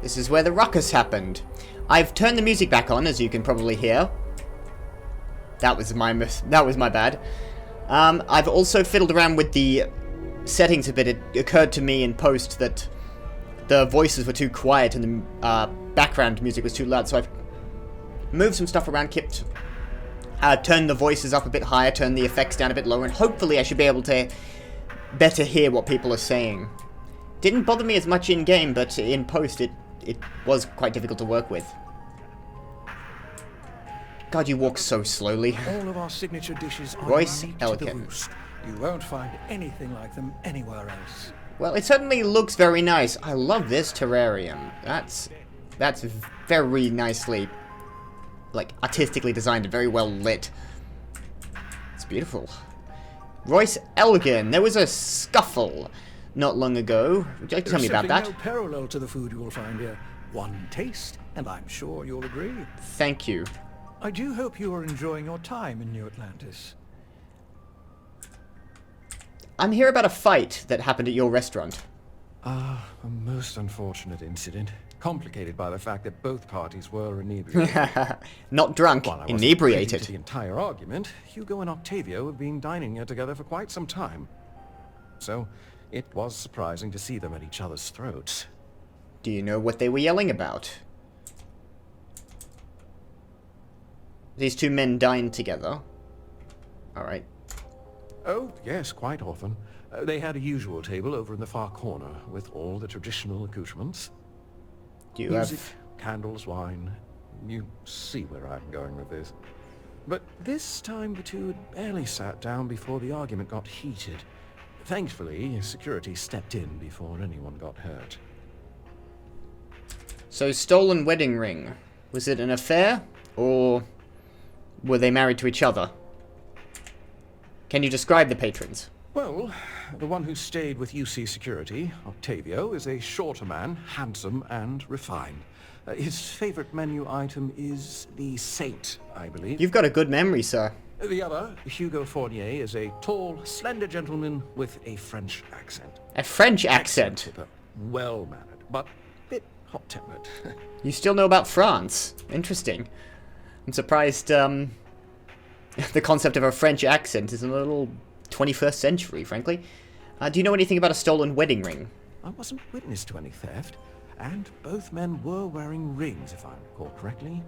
This is where the ruckus happened. I've turned the music back on, as you can probably hear. That was my bad. I've also fiddled around with the settings a bit. It occurred to me in post that the voices were too quiet and the background music was too loud, so I've moved some stuff around, turned the voices up a bit higher, turned the effects down a bit lower, and hopefully I should be able to better hear what people are saying. Didn't bother me as much in-game, but in post it was quite difficult to work with. God, you walk so slowly. All of our signature dishes are Royce unique to the Elkin. Roost. You won't find anything like them anywhere else. Well, it certainly looks very nice. I love this terrarium. That's very nicely, like, artistically designed and very well lit. It's beautiful. Royce Elgin. There was a scuffle not long ago. Would you like to tell me about that? There's no parallel to the food you will find here. One taste, and I'm sure you'll agree. Thank you. I do hope you are enjoying your time in New Atlantis. I'm here about a fight that happened at your restaurant. A most unfortunate incident, complicated by the fact that both parties were inebriated. Not drunk, While I wasn't inebriated. privy to the entire argument, Hugo and Octavio have been dining here together for quite some time. So, it was surprising to see them at each other's throats. Do you know what they were yelling about? These two men dined together. Alright. Oh, yes, quite often. They had a usual table over in the far corner, with all the traditional accoutrements. Do you Music, have... candles, wine. You see where I'm going with this. But this time the two had barely sat down before the argument got heated. Thankfully, security stepped in before anyone got hurt. So, stolen wedding ring. Was it an affair? Or were they married to each other? Can you describe the patrons? Well, the one who stayed with UC Security, Octavio, is a shorter man, handsome and refined. His favorite menu item is the Saint, I believe. You've got a good memory, sir. The other, Hugo Fournier, is a tall, slender gentleman with a French accent. A French accent? Tipper, well-mannered, but a bit hot-tempered. You still know about France. Interesting. I'm surprised, the concept of a French accent is a little 21st century, frankly. Do you know anything about a stolen wedding ring? I wasn't witness to any theft, and both men were wearing rings, if I recall correctly.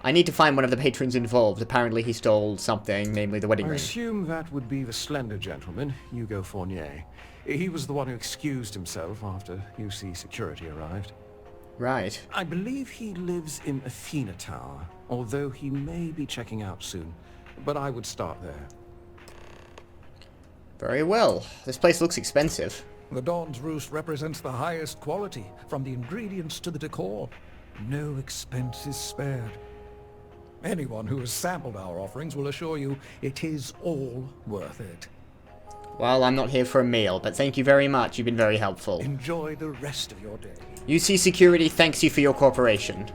I need to find one of the patrons involved. Apparently he stole something, namely the wedding I ring. assume that would be the slender gentleman, Hugo Fournier. He was the one who excused himself after UC Security arrived. Right. I believe he lives in Athena Tower, although he may be checking out soon. But I would start there. Very well. This place looks expensive. The Dawn Roost represents the highest quality, from the ingredients to the decor. No expense is spared. Anyone who has sampled our offerings will assure you it is all worth it. Well, I'm not here for a meal, but thank you very much. You've been very helpful. Enjoy the rest of your day. UC Security thanks you for your cooperation.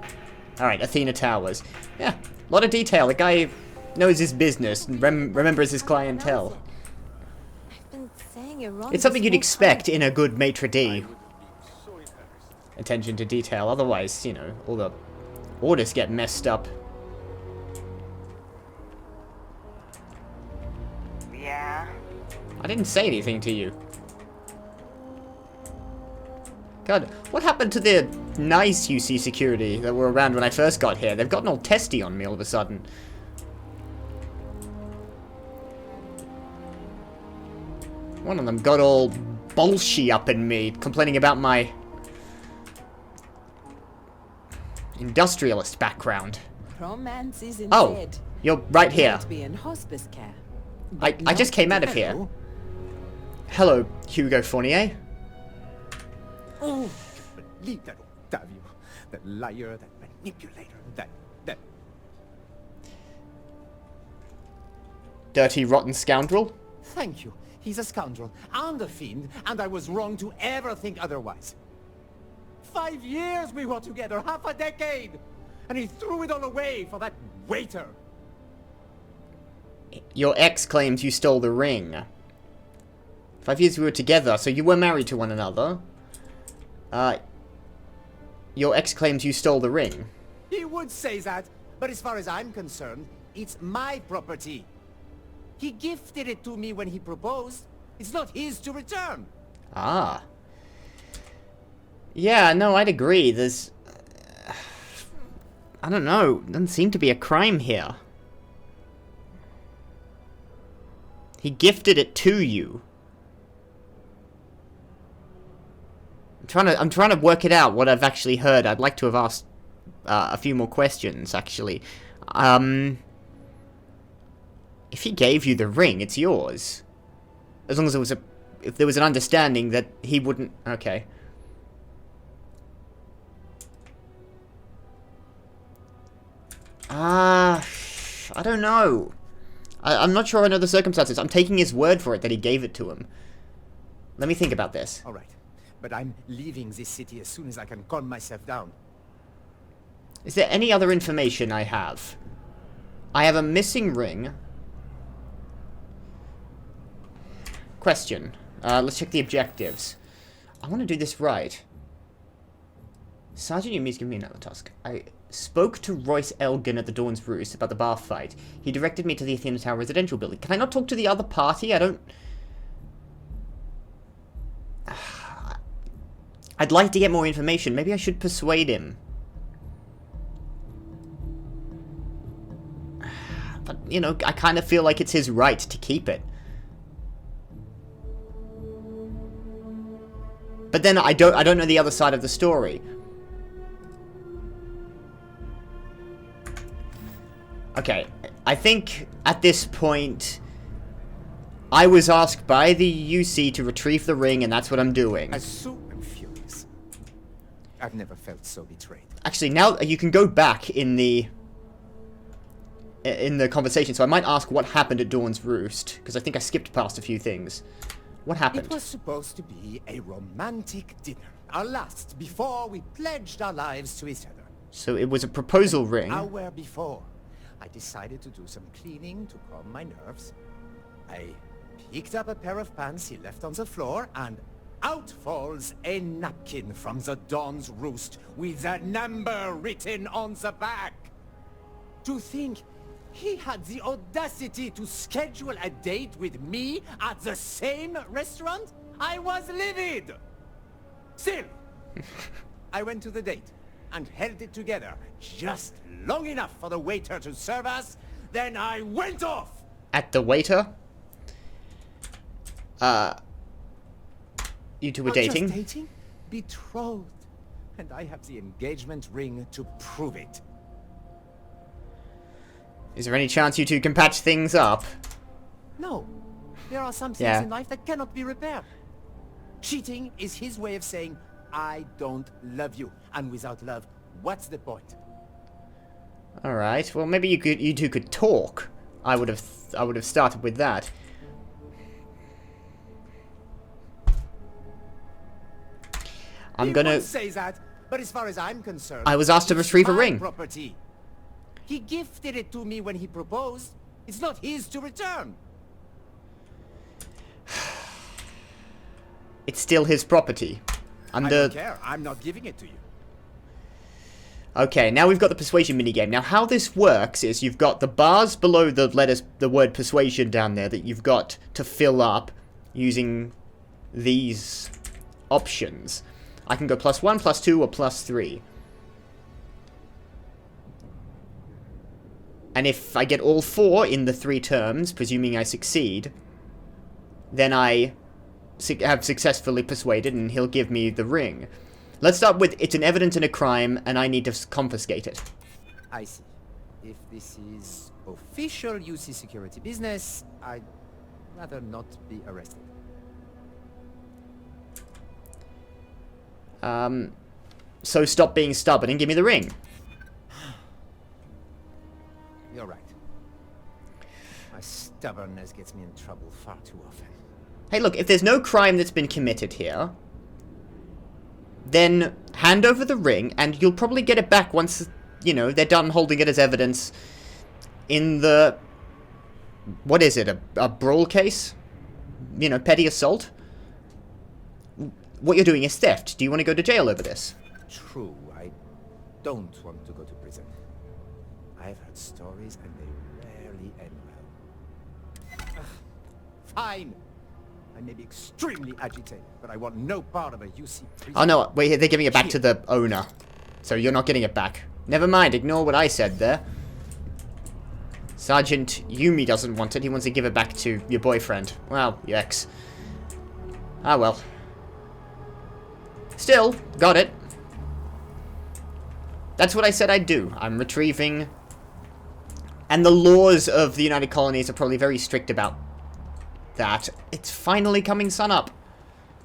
Alright, Athena Towers. Yeah, a lot of detail. The guy knows his business and remembers his clientele. I've been saying it wrong. It's something this you'd whole expect time. in a good maitre d'. Attention to detail. Otherwise, you know, all the orders get messed up. Yeah. I didn't say anything to you. God, what happened to the nice UC security that were around when I first got here? They've gotten all testy on me all of a sudden. One of them got all bolshy up in me, complaining about my industrialist background. Romance is in Oh, bed. you're right here. To be in hospice care. I just came out of here. Hello, Hugo Fournier. Oh, believe that Octavio, that liar, that manipulator, that... Dirty, rotten scoundrel. Thank you. He's a scoundrel and a fiend, and I was wrong to ever think otherwise. 5 years we were together, half a decade, and he threw it all away for that waiter. Your ex claims you stole the ring. 5 years we were together, so you were married to one another. your ex claims you stole the ring. He would say that, but as far as I'm concerned, it's my property. He gifted it to me when he proposed. It's not his to return. Ah. Yeah, no, I'd agree. There's... I don't know. Doesn't seem to be a crime here. He gifted it to you. I'm trying to work it out, what I've actually heard. I'd like to have asked a few more questions, actually. If he gave you the ring, it's yours. As long as there was if there was an understanding that he wouldn't... Okay. I don't know. I'm not sure I know the circumstances. I'm taking his word for it that he gave it to him. Let me think about this. All right, but I'm leaving this city as soon as I can calm myself down. Is there any other information I have? I have a missing ring. Question. Let's check the objectives. I want to do this right. Sergeant Yumi's given me another task. I spoke to Royce Elgin at the Dawn Roost about the bar fight. He directed me to the Athena Tower residential building. Can I not talk to the other party? I don't... I'd like to get more information. Maybe I should persuade him. But, you know, I kind of feel like it's his right to keep it. But then I don't know the other side of the story. Okay, I think at this point I was asked by the UC to retrieve the ring, and that's what I'm doing. I so am furious. I've never felt so betrayed. Actually, now you can go back in the conversation, so I might ask what happened at Dawn's Roost, because I think I skipped past a few things. What happened? It was supposed to be a romantic dinner. Our last, before we pledged our lives to each other. So it was a proposal ring. An hour before, I decided to do some cleaning to calm my nerves. I picked up a pair of pants he left on the floor, and out falls a napkin from the Dawn's Roost with a number written on the back. To think he had the audacity to schedule a date with me at the same restaurant? I was livid! Still, I went to the date and held it together just long enough for the waiter to serve us, then I went off! At the waiter? You two were Not dating? just dating, betrothed. And I have the engagement ring to prove it. Is there any chance you two can patch things up? No. There are some things Yeah. in life that cannot be repaired. Cheating is his way of saying, I don't love you. And without love, what's the point? Alright, well maybe you two could talk. I would have started with that. He would say that, but as far as I'm concerned, I was asked to it's retrieve a my ring. Property. He gifted it to me when he proposed. It's not his to return. It's still his property. I don't care. I'm not giving it to you. Okay, now we've got the persuasion minigame. Now how this works is you've got the bars below the word persuasion down there that you've got to fill up using these options. I can go +1, +2, or +3. And if I get all 4 in the 3 terms, presuming I succeed, then I have successfully persuaded and he'll give me the ring. Let's start with it's an evidence in a crime and I need to confiscate it. I see. If this is official UC security business, I'd rather not be arrested. So stop being stubborn and give me the ring. You're right. My stubbornness gets me in trouble far too often. Hey look, if there's no crime that's been committed here, then hand over the ring and you'll probably get it back once, you know, they're done holding it as evidence in the... What is it, a brawl case? You know, petty assault? What you're doing is theft. Do you want to go to jail over this? True, I don't want to go to prison. I've heard stories and they rarely end well. Fine. I may be extremely agitated, but I want no part of a UC prison. Oh no, wait, they're giving it back to the owner. So you're not getting it back. Never mind, ignore what I said there. Sergeant Yumi doesn't want it, he wants to give it back to your boyfriend. Well, yikes. Ah well. Still, got it. That's what I said I'd do. I'm retrieving. And the laws of the United Colonies are probably very strict about that. It's finally coming sunup.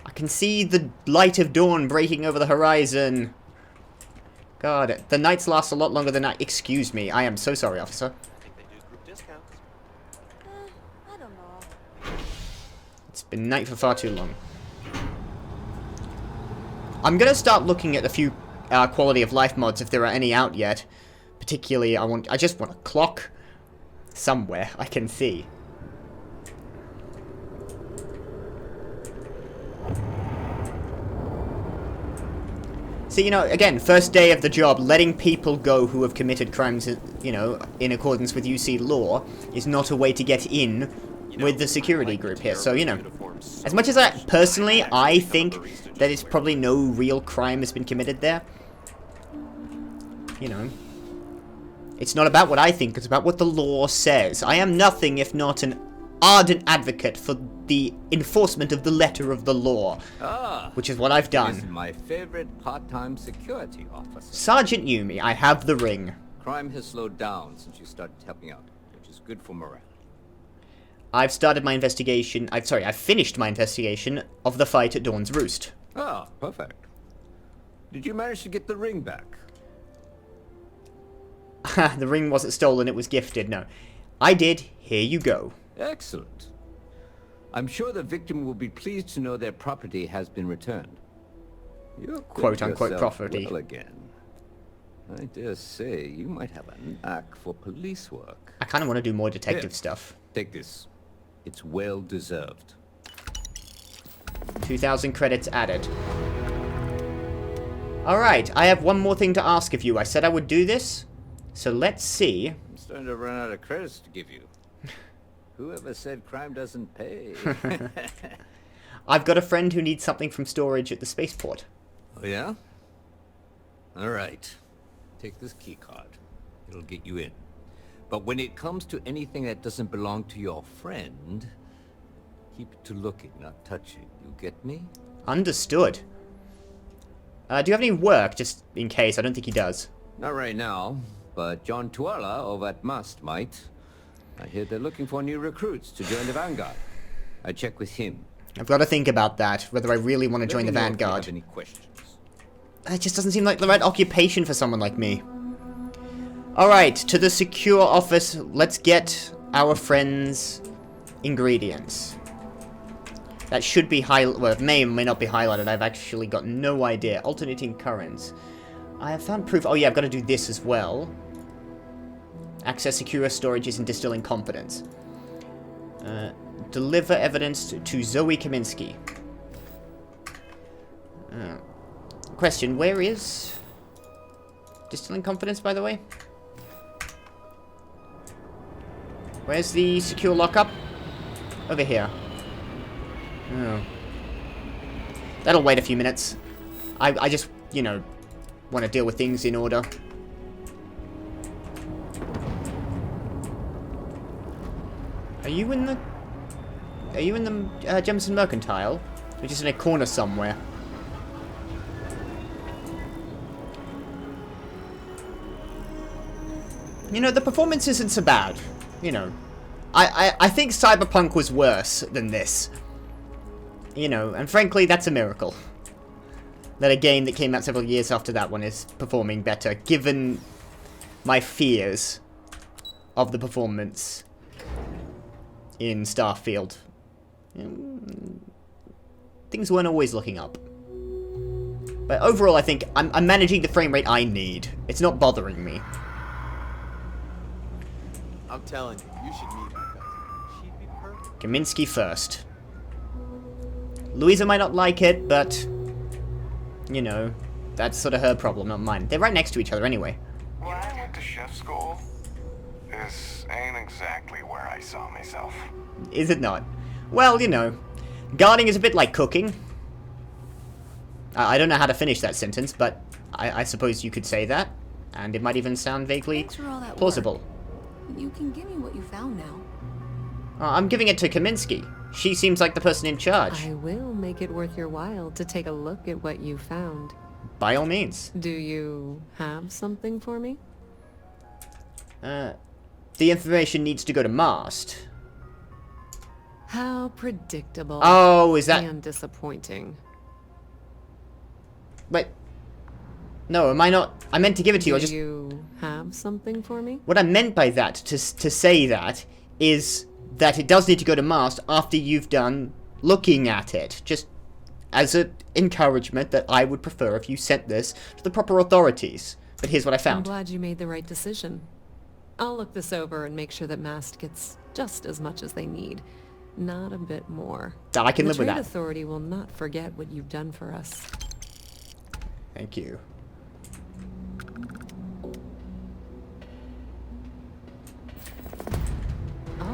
I can see the light of dawn breaking over the horizon. God, the nights last a lot longer than I... Excuse me, I am so sorry, officer. I think they do group discounts. I don't know. It's been night for far too long. I'm gonna start looking at a few quality of life mods if there are any out yet. Particularly, I just want a clock somewhere I can see. See, you know, again, first day of the job, letting people go who have committed crimes, you know, in accordance with UC law is not a way to get in with the security group here. So, you know, as much as personally, I think that it's probably no real crime has been committed there. You know, it's not about what I think, it's about what the law says. I am nothing if not an ardent advocate for the enforcement of the letter of the law, which is what I've done. This is my favorite part-time security officer. Sergeant Yumi, I have the ring. Crime has slowed down since you started helping out, which is good for morale. I've started my investigation. I've finished my investigation of the fight at Dawn's Roost. Ah, perfect. Did you manage to get the ring back? The ring wasn't stolen, it was gifted. No. I did. Here you go. Excellent. I'm sure the victim will be pleased to know their property has been returned. You're Quote-unquote property. well again. I dare say you might have a knack for police work. I kind of want to do more detective Here, stuff. Take this. It's well deserved. 2,000 credits added. Alright, I have one more thing to ask of you. I said I would do this, so let's see. I'm starting to run out of credits to give you. Whoever said crime doesn't pay? I've got a friend who needs something from storage at the spaceport. Oh, yeah? Alright. Take this key card. It'll get you in. But when it comes to anything that doesn't belong to your friend, keep it to looking, not touching. You get me? Understood. Do you have any work, just in case? I don't think he does. Not right now, but John Tuala over at Must might. I hear they're looking for new recruits to join the Vanguard. I check with him. I've got to think about that, whether I really want to join the Vanguard. Any questions? It just doesn't seem like the right occupation for someone like me. Alright, to the secure office, let's get our friend's ingredients. That should be highlighted, well, it may or may not be highlighted, I've actually got no idea. Alternating currents. I have found proof, oh yeah, I've got to do this as well. Access secure storages and distilling confidence. Deliver evidence to Zoe Kaminsky. Question, where is distilling confidence, by the way? Where's the secure lockup? Over here. Oh. That'll wait a few minutes. I just, you know, want to deal with things in order. Are you in the Jemison Mercantile? Or just in a corner somewhere? You know, the performance isn't so bad. You know, I think Cyberpunk was worse than this. You know, and frankly, that's a miracle. That a game that came out several years after that one is performing better, given my fears of the performance in Starfield. Things weren't always looking up. But overall, I think I'm managing the frame rate I need. It's not bothering me. I'm telling you, you should meet my cousin. She'd be perfect. Kaminsky first. Louisa might not like it, but, you know, that's sort of her problem, not mine. They're right next to each other anyway. When I went to chef school, this ain't exactly where I saw myself. Is it not? Well, you know, guarding is a bit like cooking. I don't know how to finish that sentence, but I suppose you could say that. And it might even sound vaguely Thanks for all that plausible. work. You can give me what you found now. I'm giving it to Kaminsky. She seems like the person in charge. I will make it worth your while to take a look at what you found. By all means. Do you have something for me? The information needs to go to Mast. How predictable. Oh, is that... And disappointing. Wait. No, am I not... I meant to give it to you, I Do just... you have something for me? What I meant by that, to say that, is that it does need to go to Mast after you've done looking at it. Just as an encouragement that I would prefer if you sent this to the proper authorities. But here's what I I'm found. glad you made the right decision. I'll look this over and make sure that Mast gets just as much as they need. Not a bit more. I can live with The that. Trade Authority will not forget what you've done for us. Thank you. Oh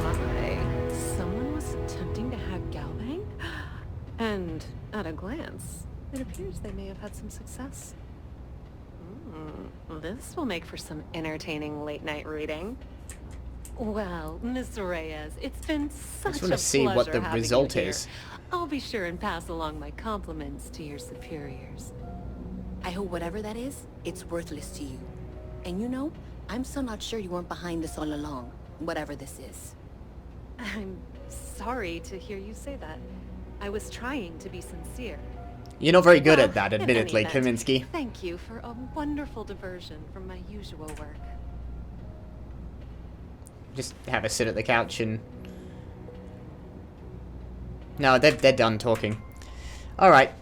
my. Someone was attempting to hack Galbang? And at a glance, it appears they may have had some success. This will make for some entertaining late-night reading. Well, Miss Reyes, it's been such a wanna see what pleasure the having result you here. is. I'll be sure and pass along my compliments to your superiors. I hope whatever that is, it's worthless to you. And you know, I'm still not sure you weren't behind this all along, whatever this is. I'm sorry to hear you say that. I was trying to be sincere. You're not very good Well, at that, in admittedly, any event, Kaminsky. Thank you for a wonderful diversion from my usual work. Just have a sit at the couch and... No, they're done talking. Alright.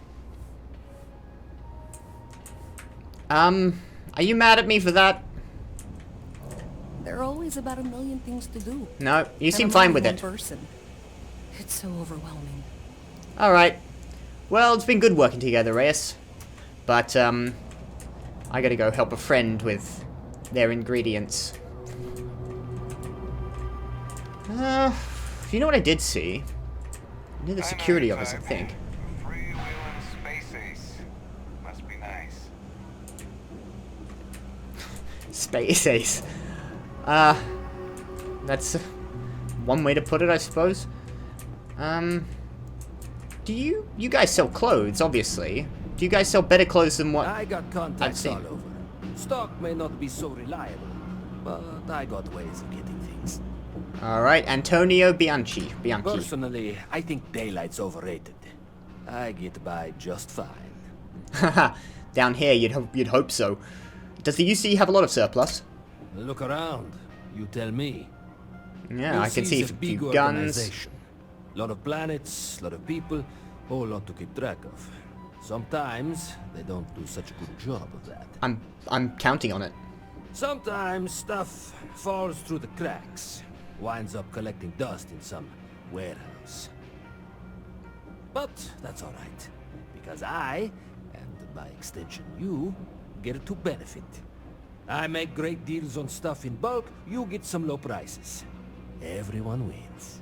Are you mad at me for that? There are always about a million things to do. No, you seem And I'm fine only with one it. person. It's so overwhelming. Alright. Well, it's been good working together, Reyes. But, I gotta go help a friend with their ingredients. You know what I did see? Near the security office, I think. Freewheeling space ace. Must be nice. Space Ace. That's one way to put it, I suppose. Do you guys sell clothes, obviously. Do you guys sell better clothes than what I got contacts seen? all over. Stock may not be so reliable, but I got ways of getting things. Alright, Antonio Bianchi. Personally, I think daylight's overrated. I get by just fine. Haha, down here you'd hope so. Does the UC have a lot of surplus? Look around. You tell me. Yeah, I can see a UC's big few guns. organization. Lot of planets, lot of people, whole lot to keep track of. Sometimes they don't do such a good job of that. I'm counting on it. Sometimes stuff falls through the cracks, winds up collecting dust in some warehouse. But that's all right, because I, and by extension you, get to benefit. I make great deals on stuff in bulk, you get some low prices. Everyone wins.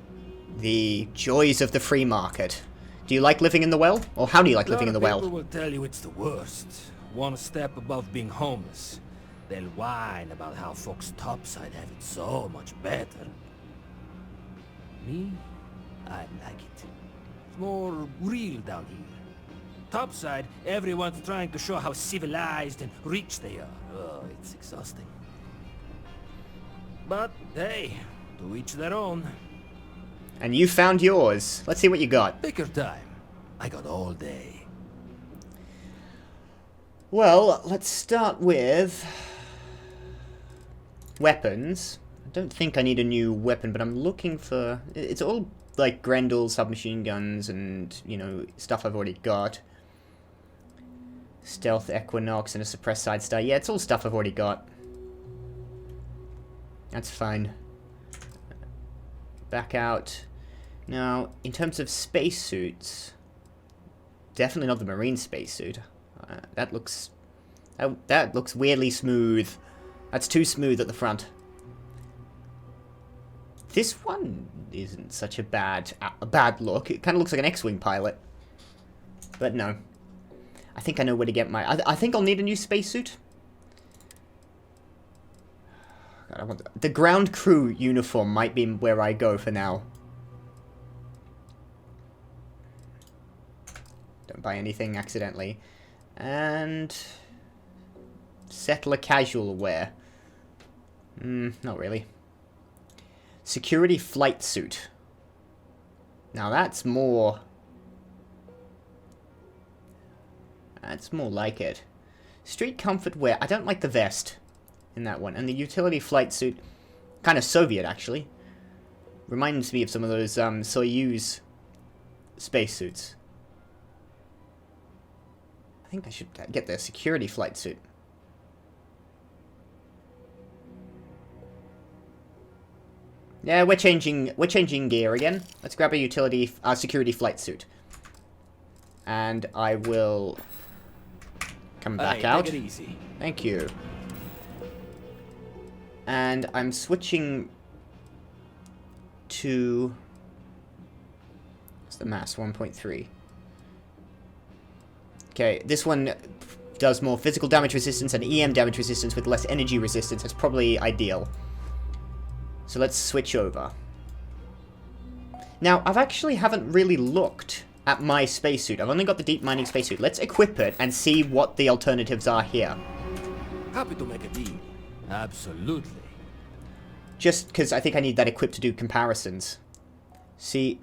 The joys of the free market. Do you like living in the well? Or how do you like living in the well? People will tell you it's the worst. One step above being homeless. They'll whine about how folks topside have it so much better. Me, I like it. It's more real down here. Topside, everyone's trying to show how civilized and rich they are. Oh, it's exhausting. But, hey, to each their own. And you found yours. Let's see what you got. Take your time. I got all day. Well, let's start with weapons. I don't think I need a new weapon, but I'm looking for... It's all like Grendel submachine guns and, you know, stuff I've already got. Stealth Equinox and a suppressed side star. Yeah, it's all stuff I've already got. That's fine. Back out. Now, in terms of spacesuits, definitely not the marine spacesuit. That looks weirdly smooth. That's too smooth at the front. This one isn't such a bad look. It kind of looks like an X-Wing pilot. But no. I think I know where to get my... I think I'll need a new spacesuit. God, I want the ground crew uniform might be where I go for now. Don't buy anything accidentally. And... settler casual wear. Not really. Security flight suit. Now that's more... that's more like it. Street comfort wear. I don't like the vest in that one. And the utility flight suit, kind of Soviet actually. Reminds me of some of those Soyuz spacesuits. I think I should get the security flight suit. Yeah, we're changing gear again. Let's grab a utility security flight suit. And I will come back out. Take it easy. Thank you. And I'm switching to... what's the mass? 1.3. Okay, this one does more physical damage resistance and EM damage resistance with less energy resistance. That's probably ideal. So let's switch over. Now, I've actually haven't really looked at my spacesuit. I've only got the deep mining spacesuit. Let's equip it and see what the alternatives are here. Happy to make a deal. Absolutely. Just because I think I need that equipped to do comparisons. See,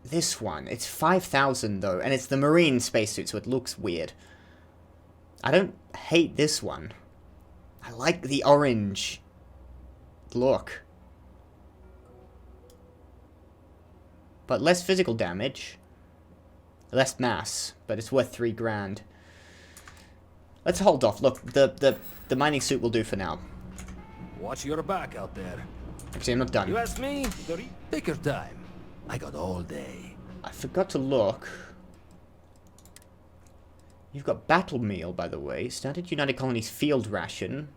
this one, it's 5,000 though, and it's the marine spacesuit, so it looks weird. I don't hate this one. I like the orange look. But less physical damage. Less mass, but it's worth 3 grand. Let's hold off. Look, the mining suit will do for now. Watch your back out there. Actually, I'm not done. You ask me? Take your time. I got all day. I forgot to look. You've got battle meal, by the way. Standard United Colonies field ration.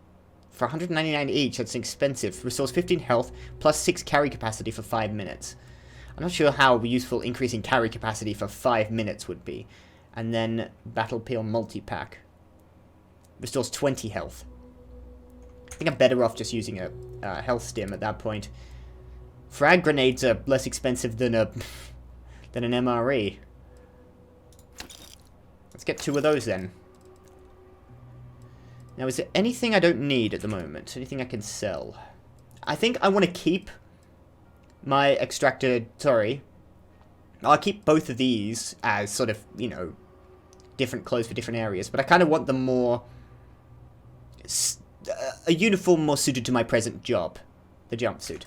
For 199 each, that's expensive. Restores 15 health, plus 6 carry capacity for 5 minutes. I'm not sure how useful increasing carry capacity for 5 minutes would be. And then Battle Peel multi-pack. Restores 20 health. I think I'm better off just using a health stim at that point. Frag grenades are less expensive than an MRE. Let's get 2 of those then. Now, is there anything I don't need at the moment? Anything I can sell? I think I want to keep my extractor... sorry. I'll keep both of these as sort of, you know, different clothes for different areas. But I kind of want them more... a uniform more suited to my present job. The jumpsuit.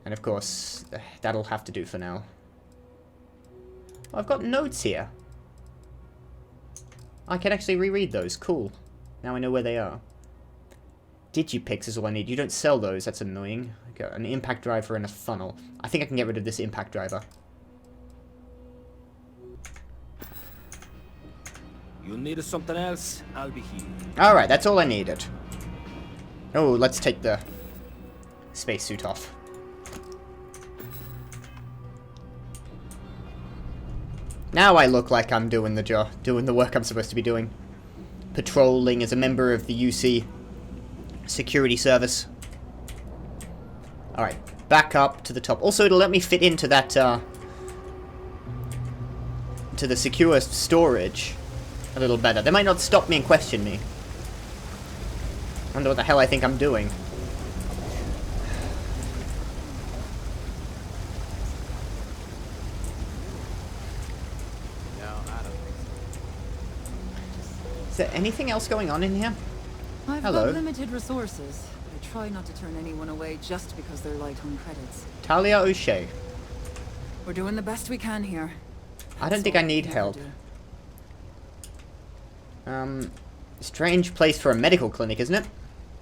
And of course, that'll have to do for now. I've got notes here. I can actually reread those. Cool. Now I know where they are. Digipix is all I need. You don't sell those. That's annoying. I got an impact driver and a funnel. I think I can get rid of this impact driver. You need something else? I'll be here. Alright, that's all I needed. Oh, let's take the spacesuit off. Now I look like I'm doing the job, doing the work I'm supposed to be doing. Patrolling as a member of the UC security service. Alright, back up to the top. Also, it'll let me fit into that, to the secure storage a little better. They might not stop me and question me. I wonder what the hell I think I'm doing. Is there anything else going on in here? I've Hello. got limited resources, but I try not to turn anyone away just because they're light on credits. Talia O'Shea. We're doing the best we can here. I don't think I need help. Strange place for a medical clinic, isn't it?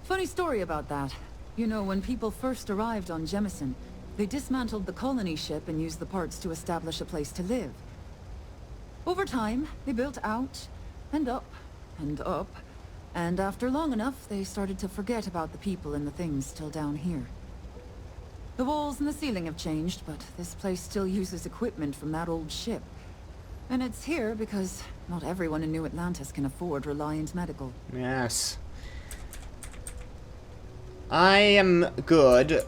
Funny story about that. You know, when people first arrived on Jemison, they dismantled the colony ship and used the parts to establish a place to live. Over time, they built out, and up, and up, and after long enough, they started to forget about the people and the things still down here. The walls and the ceiling have changed, but this place still uses equipment from that old ship. And it's here because not everyone in New Atlantis can afford Reliant Medical. Yes. I am good.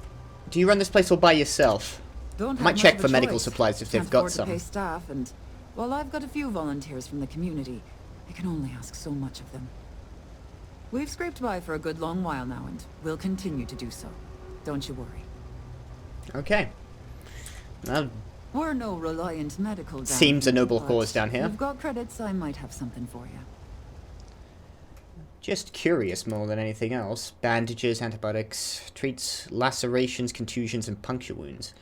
Do you run this place all by yourself? Don't I might have check much of for a medical choice. supplies if Can't they've got afford to some. pay staff, and while I've got a few volunteers from the community, I can only ask so much of them. We've scraped by for a good long while now, and we'll continue to do so. Don't you worry. Okay. Well, We're no Reliant Medical down seems a here, noble but cause down here. If you've got credits, I might have something for you. just curious more than anything else. Bandages, antibiotics, treats lacerations, contusions, and puncture wounds.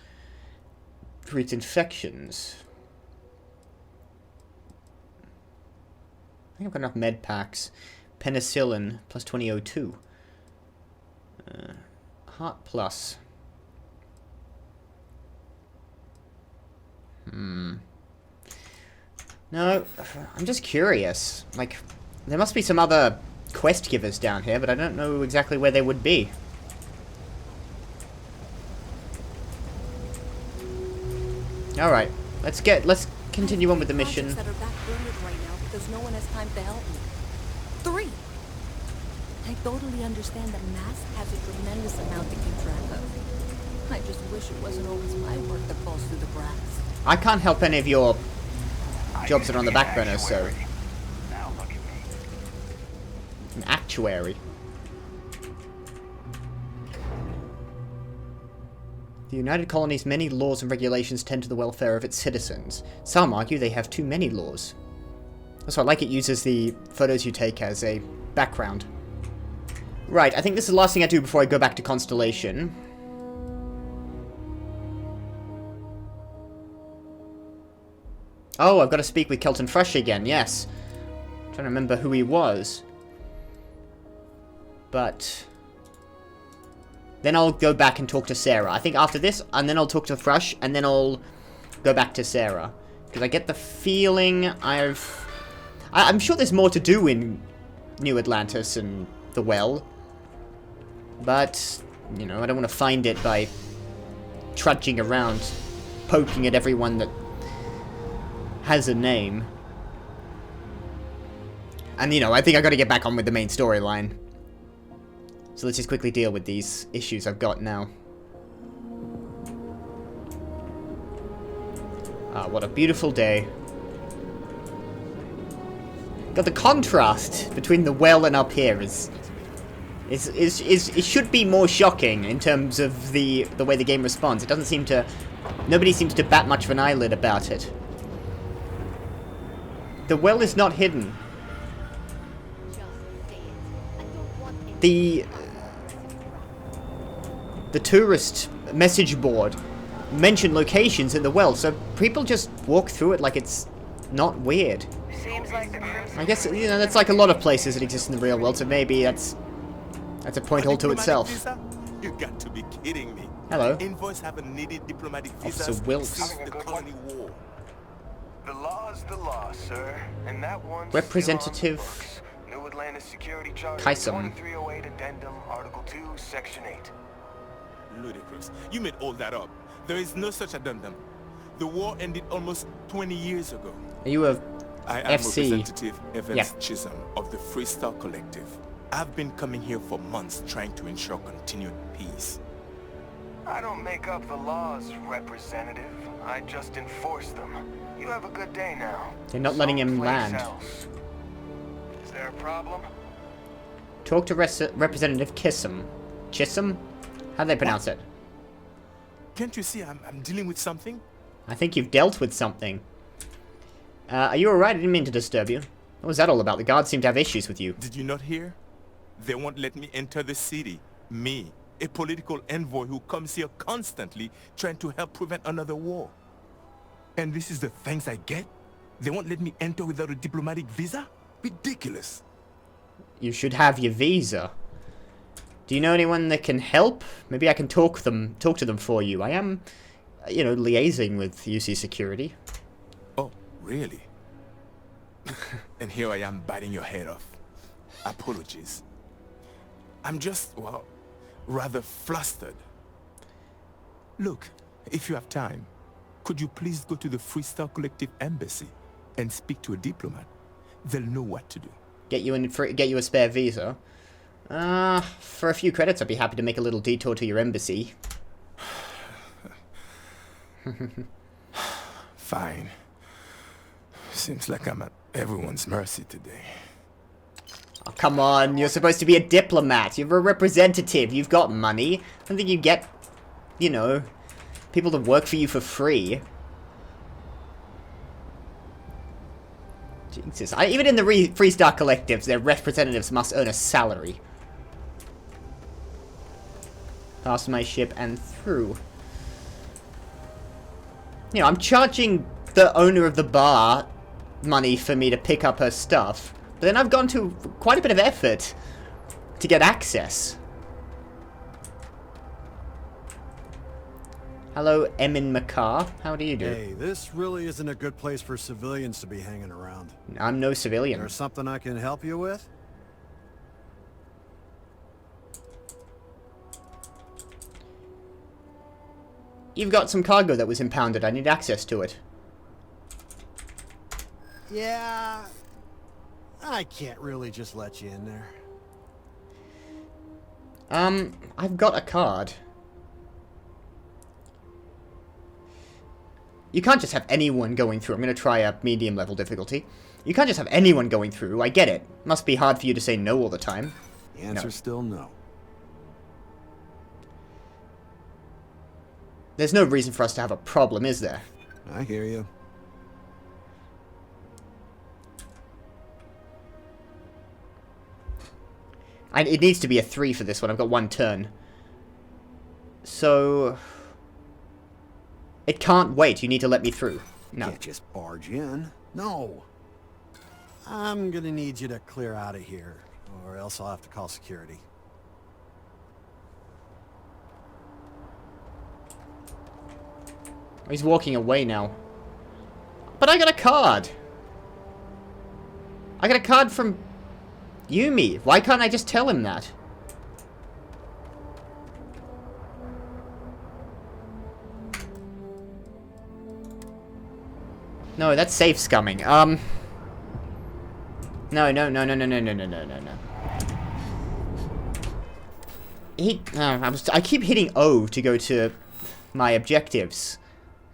Treats infections. I think I've got enough med packs. Penicillin, plus 2002. Heart plus. No, I'm just curious. Like, there must be some other quest givers down here, but I don't know exactly where they would be. Alright, let's continue on with the mission. That are backburnered right now because no one has time to help me. 3. I totally understand that mass has a tremendous amount to keep track of. I just wish it wasn't always my work that falls through the cracks. I can't help any of your jobs that are on the back burner, so... Now look at me. An actuary. The United Colony's many laws and regulations tend to the welfare of its citizens. Some argue they have too many laws. So I like it uses the photos you take as a background. Right, I think this is the last thing I do before I go back to Constellation. Oh, I've got to speak with Kelton Fresh again, yes. I'm trying to remember who he was. But... then I'll go back and talk to Sarah. I think after this, and then I'll talk to Fresh, and then I'll go back to Sarah. Because I get the feeling I'm sure there's more to do in New Atlantis and the Well. But, you know, I don't want to find it by trudging around, poking at everyone that has a name. And, you know, I think I got to get back on with the main storyline. So let's just quickly deal with these issues I've got now. Ah, what a beautiful day. God, the contrast between the well and up here is it should be more shocking in terms of the way the game responds. It doesn't seem to... nobody seems to bat much of an eyelid about it. The well is not hidden. The tourist message board mentioned locations in the well, so people just walk through it like it's not weird. Seems like the I guess, you know, that's like a lot of places that exist in the real world, so maybe that's a point all to itself. Visa? You got to be kidding me. Hello. Envoys haven't needed diplomatic Officer visas Wilkes. since the colony war. The law's the law, sir. And that one's Representative still on the books. New Atlantis Security Charter Kaisam. 2308 Addendum, Article 2, Section 8. Ludicrous. You made all that up. There is no such addendum. The war ended almost 20 years ago. Are you a I am FC? Representative Evans Yeah. Chisholm of the Freestyle Collective. I've been coming here for months trying to ensure continued peace. I don't make up the laws, Representative. I just enforce them. You have a good day now. They're not letting him Someplace land. else. Is there a problem? Talk to Representative Kissam. Chisholm? How do they pronounce it? Can't you see I'm dealing with something? I think you've dealt with something. Are you alright? I didn't mean to disturb you. What was that all about? The guards seem to have issues with you. Did you not hear? They won't let me enter the city. Me, a political envoy who comes here constantly trying to help prevent another war. And this is the thanks I get? They won't let me enter without a diplomatic visa? Ridiculous. You should have your visa. Do you know anyone that can help? Maybe I can talk to them for you. I am, you know, liaising with UC Security. Oh, really? And here I am biting your head off. Apologies. I'm just, well, rather flustered. Look, if you have time, could you please go to the Freestar Collective Embassy and speak to a diplomat? They'll know what to do. Get you a spare visa. For a few credits, I'd be happy to make a little detour to your embassy. Fine. Seems like I'm at everyone's mercy today. Oh, come on, you're supposed to be a diplomat. You're a representative. You've got money. I don't think you get, you know, people to work for you for free. Jesus. Even in the Freestar Collectives, their representatives must earn a salary. Past my ship and through. You know, I'm charging the owner of the bar money for me to pick up her stuff. But then I've gone to quite a bit of effort to get access. Hello, Emin Makar. How do you do? Hey, this really isn't a good place for civilians to be hanging around. I'm no civilian. There's something I can help you with? You've got some cargo that was impounded. I need access to it. Yeah, I can't really just let you in there. I've got a card. You can't just have anyone going through. I'm going to try a medium level difficulty. You can't just have anyone going through. I get it. Must be hard for you to say no all the time. The answer's still no. There's no reason for us to have a problem, is there? I hear you. It needs to be a 3 for this one. I've got 1 turn. So... It can't wait. You need to let me through. No. Can't just barge in. No. I'm gonna need you to clear out of here, or else I'll have to call security. He's walking away now. But I got a card! I got a card from Yumi. Why can't I just tell him that? No, that's safe scumming. No. I keep hitting O to go to my objectives.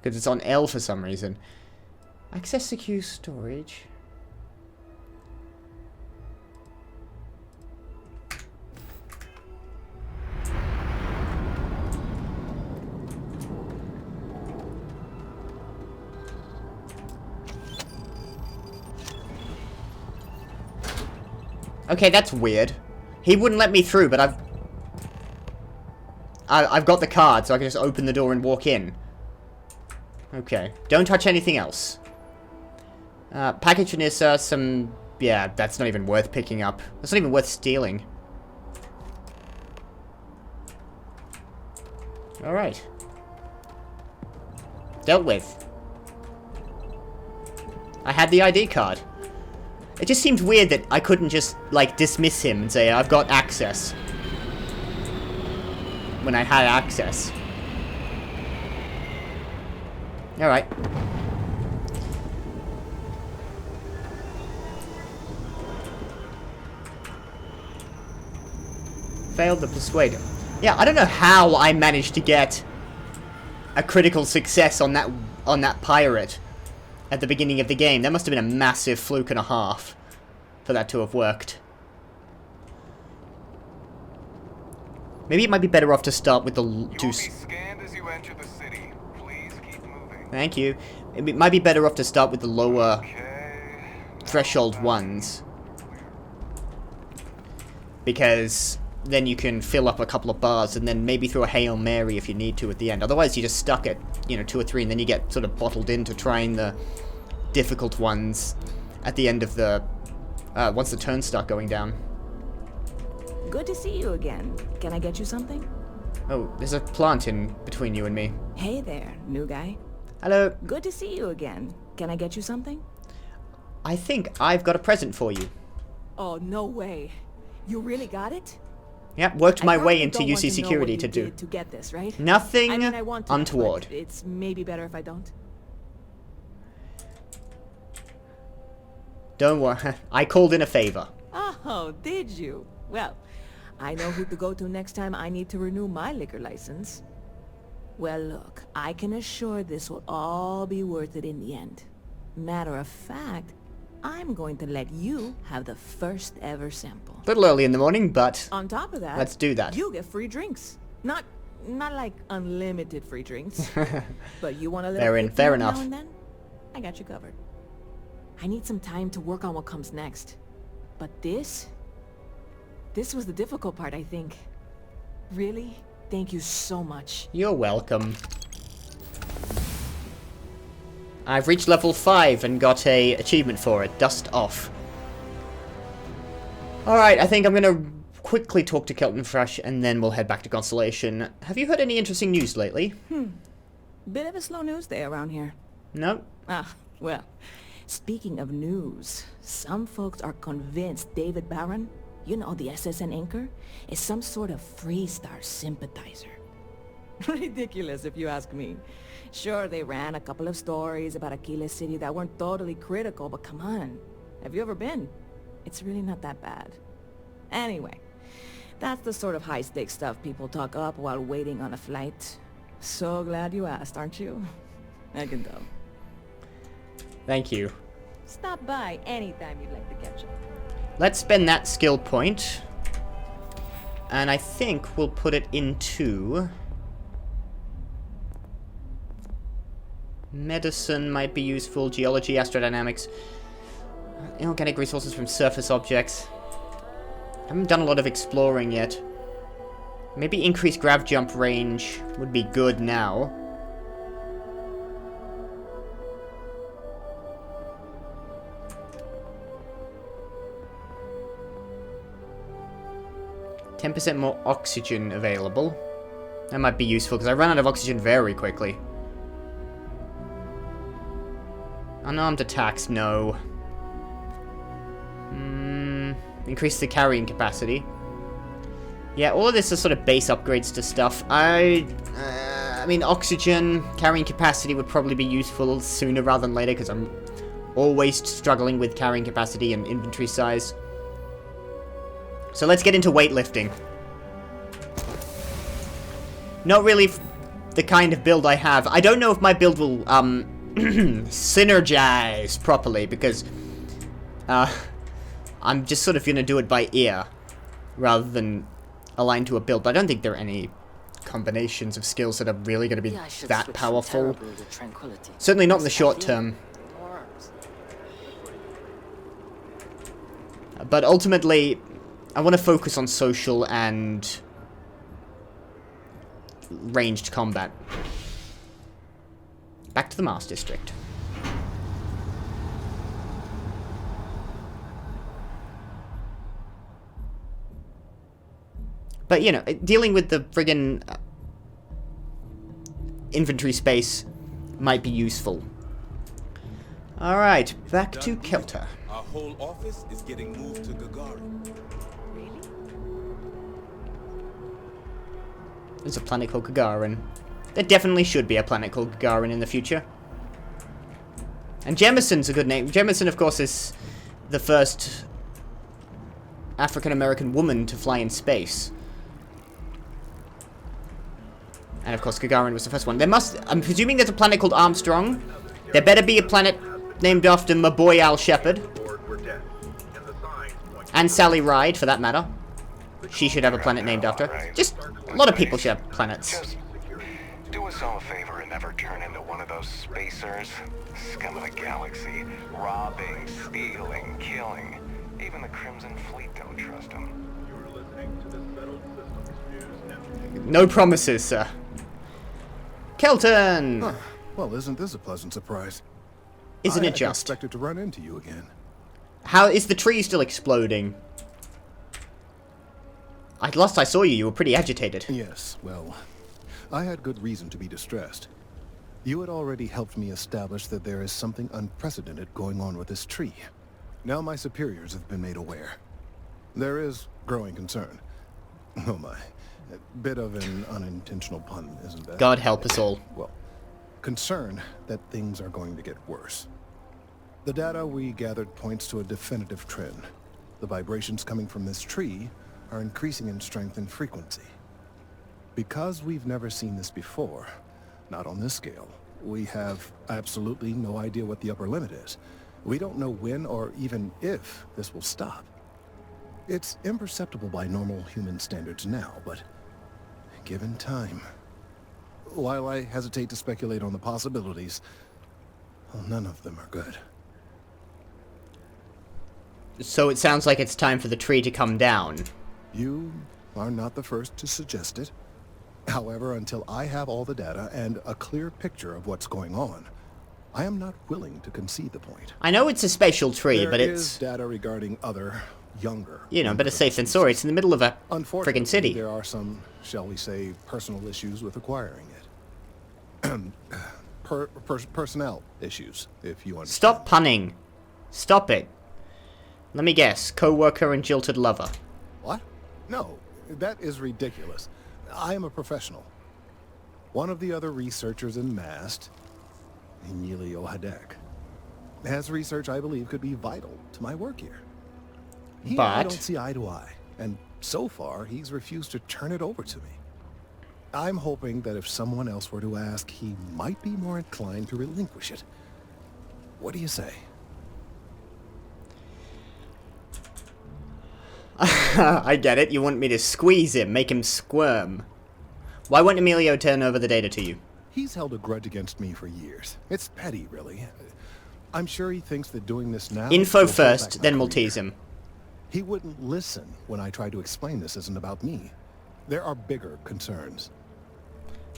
Because it's on L for some reason. Access secure storage. Okay, that's weird. He wouldn't let me through, but I've got the card, so I can just open the door and walk in. Okay. Don't touch anything else. Package Vanessa, some... Yeah, that's not even worth picking up. That's not even worth stealing. Alright. Dealt with. I had the ID card. It just seemed weird that I couldn't just, like, dismiss him and say, I've got access. When I had access. Alright. Failed to persuade him. Yeah, I don't know how I managed to get a critical success on that pirate at the beginning of the game. That must have been a massive fluke and a half for that to have worked. Maybe it might be better off to start with the... You will be scanned as you enter the city. Please keep moving. Thank you. It might be better off to start with the lower threshold ones. Because then you can fill up a couple of bars and then maybe throw a Hail Mary if you need to at the end. Otherwise you're just stuck at, you know, 2 or 3 and then you get sort of bottled into trying the difficult ones at the end of the... once the turns start going down. Good to see you again. Can I get you something? Oh, there's a plant in between you and me. Hey there, new guy. Hello. Good to see you again. Can I get you something? I think I've got a present for you. Oh, no way. You really got it? Yep, worked my I way probably into don't want UC to know security what to you do. did to get this, right? Nothing I mean, I want to, untoward. but it's maybe better if I don't. Don't worry, I called in a favor. Oh, did you? Well, I know who to go to next time I need to renew my liquor license. Well, look, I can assure this will all be worth it in the end. Matter of fact, I'm going to let you have the first ever sample. A little early in the morning, but On top of that, let's do that. You get free drinks. Not like unlimited free drinks. But you want a little Fair enough. now and then? I got you covered. I need some time to work on what comes next. But this was the difficult part, I think. Really? Thank you so much. You're welcome. I've reached level 5 and got a achievement for it. Dust off. Alright, I think I'm gonna quickly talk to Kelton Fresh and then we'll head back to Constellation. Have you heard any interesting news lately? Bit of a slow news day around here. No? Ah, well, speaking of news, some folks are convinced David Barron, you know, the SSN anchor, is some sort of Freestar sympathizer. Ridiculous, if you ask me. Sure, they ran a couple of stories about Aquila City that weren't totally critical, but come on. Have you ever been? It's really not that bad. Anyway, that's the sort of high-stakes stuff people talk up while waiting on a flight. So glad you asked, aren't you? I can tell. Thank you. Stop by anytime you'd like to catch up. Let's spend that skill point. And I think we'll put it into... medicine might be useful. Geology, astrodynamics. Inorganic resources from surface objects. Haven't done a lot of exploring yet. Maybe increased grav jump range would be good now. %10 more oxygen available. That might be useful because I run out of oxygen very quickly. Unarmed attacks, no. Increase the carrying capacity. Yeah, all of this is sort of base upgrades to stuff. I mean, oxygen, carrying capacity would probably be useful sooner rather than later because I'm always struggling with carrying capacity and inventory size. So let's get into weightlifting. Not really the kind of build I have. I don't know if my build will, synergize properly because I'm just sort of gonna do it by ear rather than align to a build. But I don't think there are any combinations of skills that are really gonna be that powerful. Certainly not in the short term. But ultimately, I want to focus on social and ranged combat. Back to the Mars District. But, you know, dealing with the friggin' inventory space might be useful. Alright, back to Kelter. Our whole office is getting moved to Gagarin. There's a planet called Gagarin. There definitely should be a planet called Gagarin in the future. And Jemison's a good name. Jemison, of course, is the first African-American woman to fly in space. And, of course, Gagarin was the first one. There must... I'm presuming there's a planet called Armstrong. There better be a planet named after my boy Al Shepard. And Sally Ride, for that matter. She should have a planet named after her. Just... a lot of people should have planets. Just do us all a favor and never turn into one of those spacers. Scum of the galaxy. Robbing, stealing, killing. Even the Crimson Fleet don't trust them. No promises, sir. Kelton! Huh. Well, isn't this a pleasant surprise? Isn't it I just? expected to run into you again. How is the tree still exploding? Last I saw you, you were pretty agitated. Yes, well, I had good reason to be distressed. You had already helped me establish that there is something unprecedented going on with this tree. Now my superiors have been made aware. There is growing concern. Oh my. A bit of an unintentional pun, isn't that? God help us all. Well, concern that things are going to get worse. The data we gathered points to a definitive trend. The vibrations coming from this tree are increasing in strength and frequency. Because we've never seen this before, not on this scale, we have absolutely no idea what the upper limit is. We don't know when or even if this will stop. It's imperceptible by normal human standards now, but given time. While I hesitate to speculate on the possibilities, well, none of them are good. So it sounds like it's time for the tree to come down. You are not the first to suggest it. However, until I have all the data and a clear picture of what's going on, I am not willing to concede the point. I know it's a special tree, but There it's... is data regarding other, younger... You know, better safe than sorry. It's in the middle of a friggin' city. There are some, shall we say, personal issues with acquiring it. Personnel issues, if you understand. Stop punning. Stop it. Let me guess. Co-worker and jilted lover. What? No, that is ridiculous. I am a professional. One of the other researchers in MAST, Emilio Hadek, has research I believe could be vital to my work here. He and I don't see eye to eye, and so far he's refused to turn it over to me. I'm hoping that if someone else were to ask, he might be more inclined to relinquish it. What do you say? I get it. You want me to squeeze him, make him squirm. Why won't Emilio turn over the data to you? He's held a grudge against me for years. It's petty, really. I'm sure he thinks that doing this now... Info first, then we'll tease him. He wouldn't listen when I tried to explain this isn't about me. There are bigger concerns.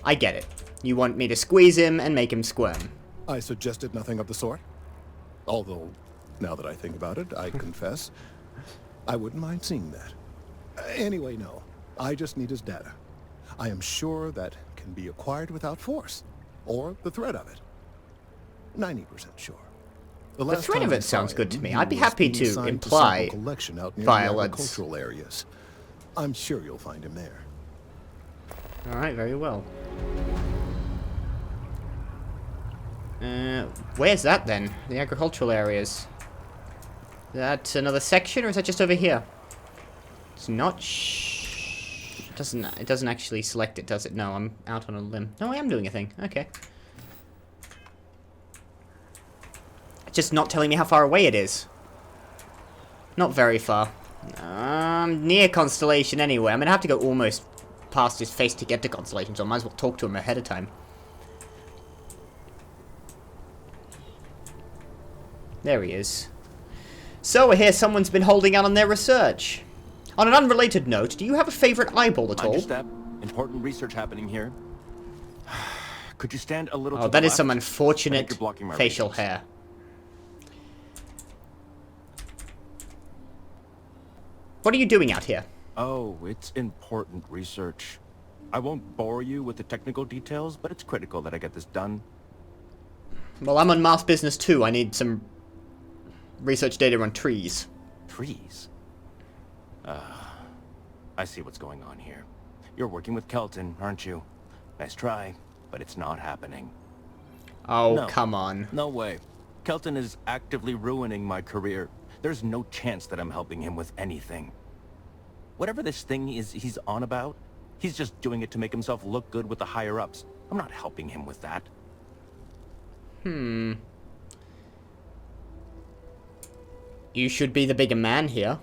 I get it. You want me to squeeze him and make him squirm. I suggested nothing of the sort. Although, now that I think about it, I confess, I wouldn't mind seeing that. Anyway, no. I just need his data. I am sure that can be acquired without force, or the threat of it. 90% sure. The threat of it sounds good to me. I'd be happy to imply violence. Agricultural areas. I'm sure you'll find him there. Alright, very well. Where's that then? The agricultural areas. Is that another section, or is that just over here? It's not it doesn't actually select it, does it? No, I'm out on a limb. No, I am doing a thing. Okay. It's just not telling me how far away it is. Not very far. Near Constellation anyway. I'm gonna have to go almost past his face to get to Constellation, so I might as well talk to him ahead of time. There he is. So I hear someone's been holding out on their research. On an unrelated note, do you have a favorite eyeball at all? Mind your step. Important research happening here. Could you stand a little to the that is left? some unfortunate you're blocking my facial research. hair. What are you doing out here? Oh, it's important research. I won't bore you with the technical details, but it's critical that I get this done. Well, I'm on mass business too. I need some research data on trees. Trees? I see what's going on here. You're working with Kelton, aren't you? Nice try, but it's not happening. Oh, No. come on. No way. Kelton is actively ruining my career. There's no chance that I'm helping him with anything. Whatever this thing is he's on about, he's just doing it to make himself look good with the higher-ups. I'm not helping him with that. You should be the bigger man here.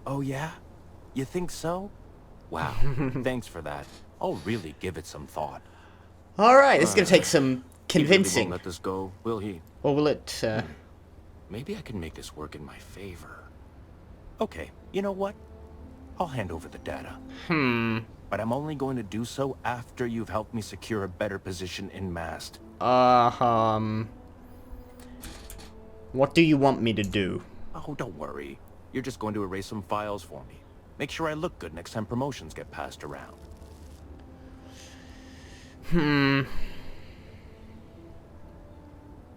Oh yeah? You think so? Wow, thanks for that. I'll really give it some thought. Alright, this is gonna take some He really convincing. won't let this go, will he? Or will it, Maybe I can make this work in my favor. Okay, you know what? I'll hand over the data. But I'm only going to do so after you've helped me secure a better position in MAST. What do you want me to do? Oh, don't worry. You're just going to erase some files for me. Make sure I look good next time promotions get passed around.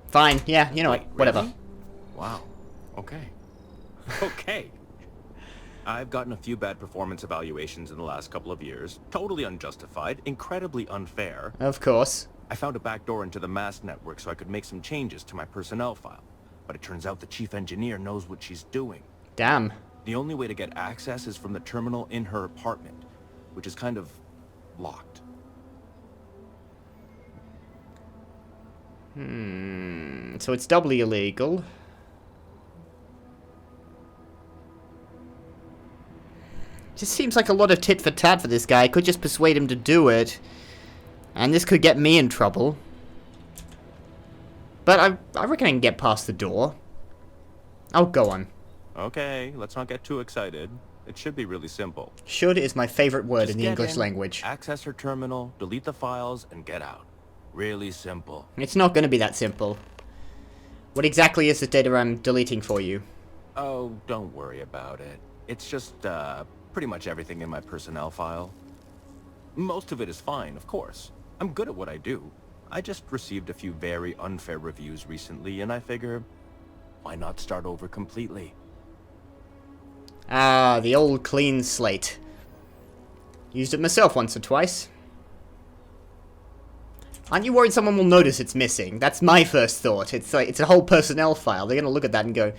Fine, yeah, you know what, whatever. Really? Wow. Okay. Okay. I've gotten a few bad performance evaluations in the last couple of years. Totally unjustified, incredibly unfair. Of course. I found a backdoor into the mass network so I could make some changes to my personnel file. But it turns out the chief engineer knows what she's doing. Damn. The only way to get access is from the terminal in her apartment, which is kind of locked. So it's doubly illegal. Just seems like a lot of tit for tat for this guy. I could just persuade him to do it. And this could get me in trouble. But I reckon I can get past the door. Oh, go on. Okay, let's not get too excited. It should be really simple. Should is my favorite word Just in the get English in, language. Access her terminal, delete the files, and get out. Really simple. It's not going to be that simple. What exactly is the data I'm deleting for you? Oh, don't worry about it. It's just, pretty much everything in my personnel file. Most of it is fine, of course. I'm good at what I do. I just received a few very unfair reviews recently, and I figure, why not start over completely? Ah, the old clean slate. Used it myself once or twice. Aren't you worried someone will notice it's missing? That's my first thought. It's like, it's a whole personnel file. They're gonna look at that and go,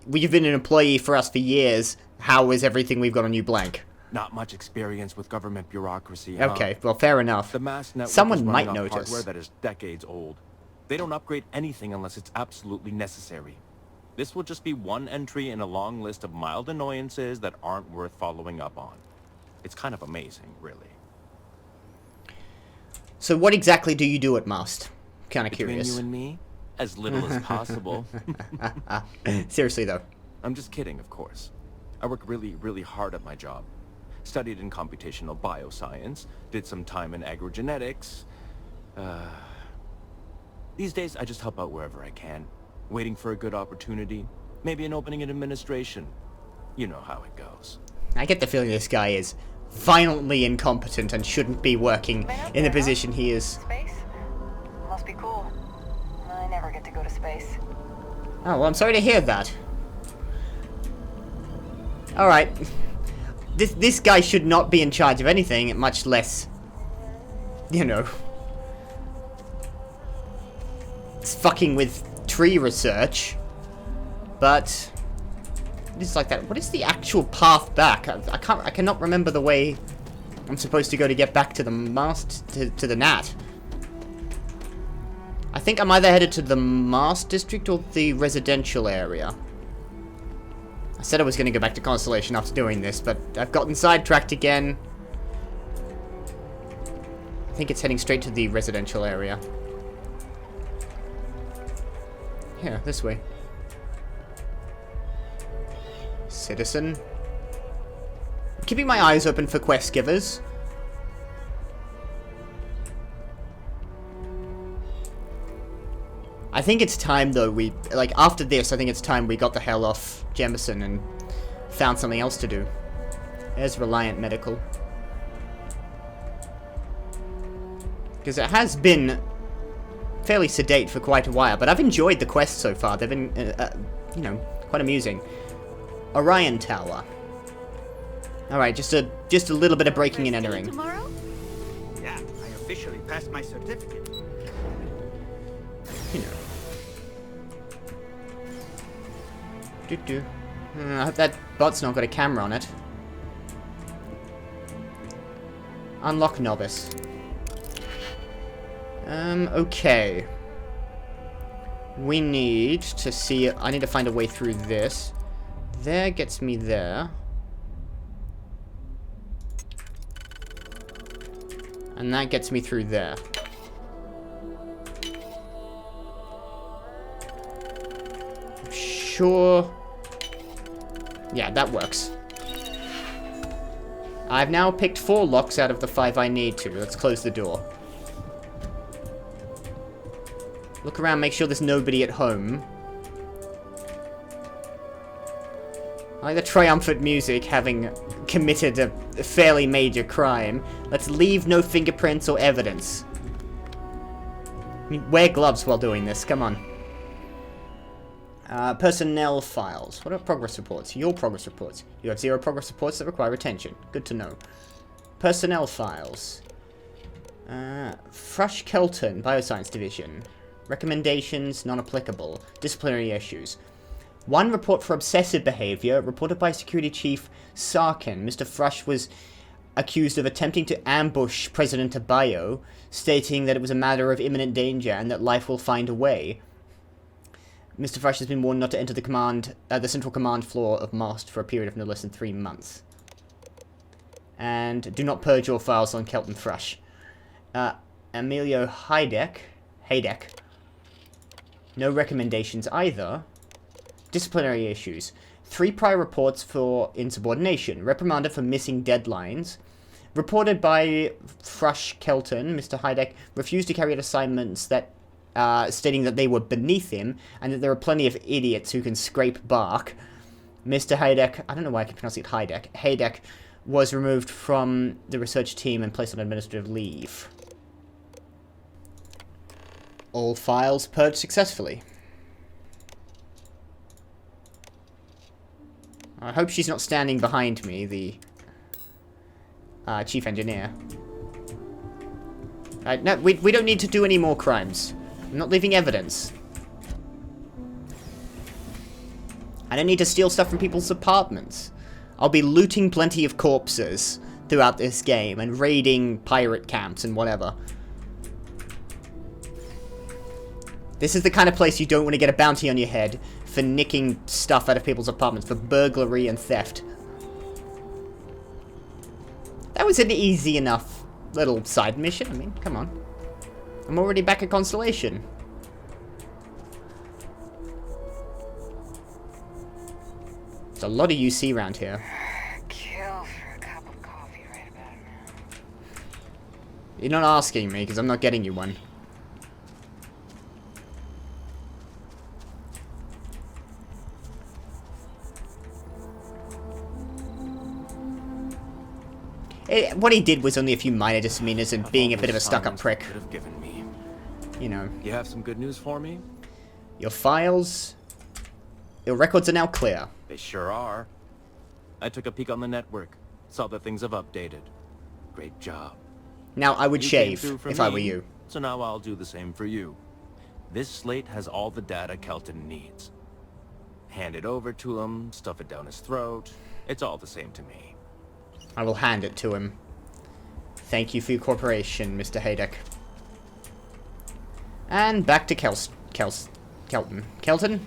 "You've been an employee for us for years. How is everything we've got on you blank?" Not much experience with government bureaucracy, huh? Okay, well, fair enough. The mass network Someone is might running off notice. hardware that is decades old. They don't upgrade anything unless it's absolutely necessary. This will just be one entry in a long list of mild annoyances that aren't worth following up on. It's kind of amazing, really. So what exactly do you do at Mast? Kind of Between curious. you and me, as little as possible. Seriously, though. I'm just kidding, of course. I work really, really hard at my job. Studied in computational bioscience, did some time in agrogenetics. These days, I just help out wherever I can. Waiting for a good opportunity. Maybe an opening in administration. You know how it goes. I get the feeling this guy is violently incompetent and shouldn't be working in the position he is. Space? Must be cool. I never get to go to space. Oh, well, I'm sorry to hear that. Alright. This guy should not be in charge of anything, much less, you know, it's fucking with tree research. But it's like that. What is the actual path back? I cannot remember the way I'm supposed to go to get back to the mast, to the Nat. I think I'm either headed to the Mast district or the residential area. I said I was going to go back to Constellation after doing this, but I've gotten sidetracked again. I think it's heading straight to the residential area. Yeah, this way. Citizen. I'm keeping my eyes open for quest givers. I think it's time, though, after this, I think it's time we got the hell off Jemison and found something else to do. There's Reliant Medical. Because it has been fairly sedate for quite a while, but I've enjoyed the quests so far. They've been, you know, quite amusing. Orion Tower. Alright, just a little bit of breaking and entering. Tomorrow? Yeah, I officially passed my certificate. You know. I hope that bot's not got a camera on it. Unlock novice. Okay. We need to see... I need to find a way through this. There gets me there. And that gets me through there. Sure. Yeah, that works. I've now picked 4 locks out of the 5 I need to. Let's close the door. Look around, make sure there's nobody at home. like the triumphant music, having committed a fairly major crime. Let's leave no fingerprints or evidence. I mean, wear gloves while doing this, come on. Personnel files. What are progress reports? Your progress reports. You have 0 progress reports that require attention. Good to know. Personnel files. Frush Kelton, Bioscience Division. Recommendations, non-applicable. Disciplinary issues. 1 report for obsessive behavior, reported by Security Chief Sarkin. Mr. Frush was accused of attempting to ambush President Abayo, stating that it was a matter of imminent danger and that life will find a way. Mr. Frush has been warned not to enter the central command floor of MAST for a period of no less than 3 months. And do not purge your files on Kelton Frush. Emilio Haydek. No recommendations either. Disciplinary issues. 3 prior reports for insubordination. Reprimanded for missing deadlines. Reported by Frush Kelton, Mr. Haydek refused to carry out assignments that stating that they were beneath him, and that there are plenty of idiots who can scrape bark. Mr. Haydek, I don't know why I keep pronouncing it Haydek was removed from the research team and placed on administrative leave. All files purged successfully. I hope she's not standing behind me, the chief engineer. No, we don't need to do any more crimes. I'm not leaving evidence. I don't need to steal stuff from people's apartments. I'll be looting plenty of corpses throughout this game and raiding pirate camps and whatever. This is the kind of place you don't want to get a bounty on your head for nicking stuff out of people's apartments, for burglary and theft. That was an easy enough little side mission. I mean, come on. I'm already back at Constellation. There's a lot of UC around here. Kill for a cup of coffee right about now. You're not asking me, because I'm not getting you one. What he did was only a few minor misdemeanors and being a bit of a stuck-up prick. You know. You have some good news for me? Your files... Your records are now clear. They sure are. I took a peek on the network. Saw that things have updated. Great job. Now, I would shave if I were you. So now I'll do the same for you. This slate has all the data Kelton needs. Hand it over to him, stuff it down his throat. It's all the same to me. I will hand it to him. Thank you for your cooperation, Mr. Haydek. And back to Kelton. Kelton?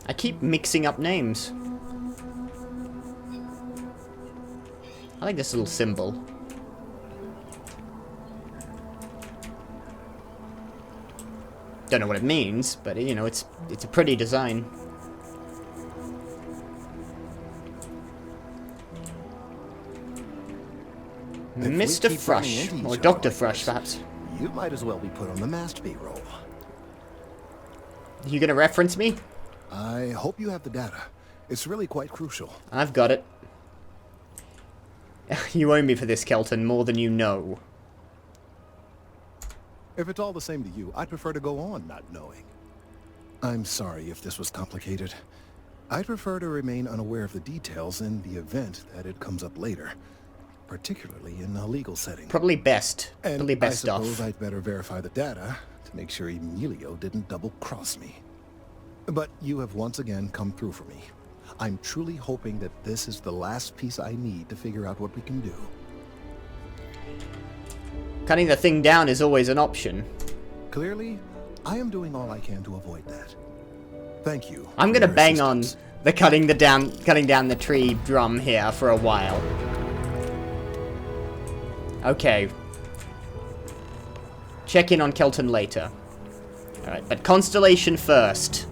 I keep mixing up names. I like this little symbol. Don't know what it means, but you know, it's a pretty design. Mr. Frush, or Dr. Frush, perhaps. You might as well be put on the MAST B-roll. You gonna reference me? I hope you have the data. It's really quite crucial. I've got it. You owe me for this, Kelton, more than you know. If it's all the same to you, I'd prefer to go on not knowing. I'm sorry if this was complicated. I'd prefer to remain unaware of the details in the event that it comes up later. Particularly in a legal setting. Probably best. Probably best I suppose I'd better verify the data to make sure Emilio didn't double-cross me. But you have once again come through for me. I'm truly hoping that this is the last piece I need to figure out what we can do. Cutting the thing down is always an option. Clearly, I am doing all I can to avoid that. Thank you. I'm gonna bang on the cutting down the tree drum here for a while. Okay. Check in on Kelton later. Alright, but Constellation first.